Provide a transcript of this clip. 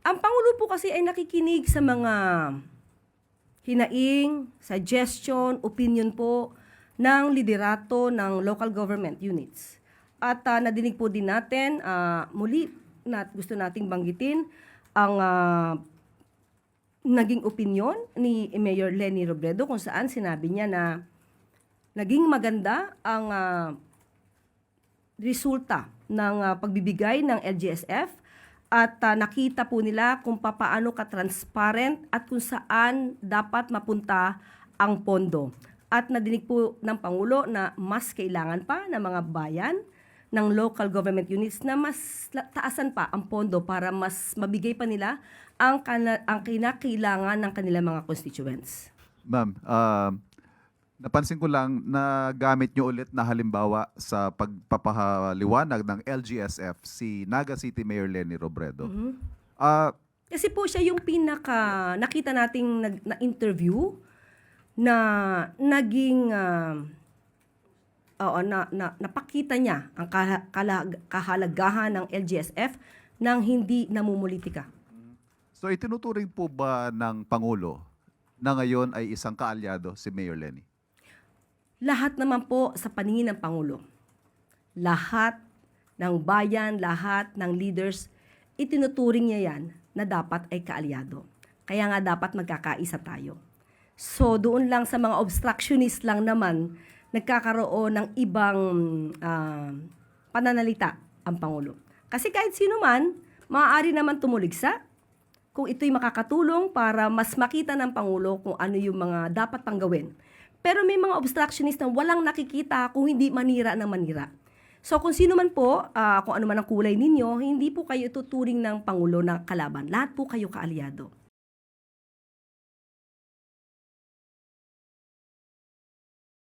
Ang Pangulo po kasi ay nakikinig sa mga hinaing, suggestion, opinion po ng liderato ng local government units. At nadinig po din natin, muli, gusto nating banggitin ang naging opinion ni Mayor Leni Robredo kung saan sinabi niya na naging maganda ang resulta ng pagbibigay ng LGSF at nakita po nila kung paano ka-transparent at kung saan dapat mapunta ang pondo. At nadinig po ng Pangulo na mas kailangan pa ng mga bayan ng local government units na mas taasan pa ang pondo para mas mabigay pa nila ang kinakailangan ng kanilang mga constituents. Ma'am, napansin ko lang na gamit nyo ulit na halimbawa sa pagpapaliwanag ng LGSF si Naga City Mayor Leni Robredo. Ah, Kasi po siya yung nakita nating na-interview na naging napakita niya ang kahalagahan ng LGSF nang hindi namumulitika. so itinuturing po ba ng Pangulo na ngayon ay isang kaalyado si Mayor Leni? Lahat naman po sa paningin ng Pangulo, lahat ng bayan, lahat ng leaders, itinuturing niya yan na dapat ay kaalyado. Kaya nga dapat magkakaisa tayo. So doon lang sa mga obstructionist lang naman, nagkakaroon ng ibang pananalita ang Pangulo. Kasi kahit sino man, maaari naman tumuligsa kung ito'y makakatulong para mas makita ng Pangulo kung ano yung mga dapat pang gawin. Pero may mga obstructionist na walang nakikita kung hindi manira ng manira. So kung sino man po, kung ano man ang kulay ninyo, hindi po kayo tuturing ng Pangulo na kalaban. Lahat po kayo kaalyado.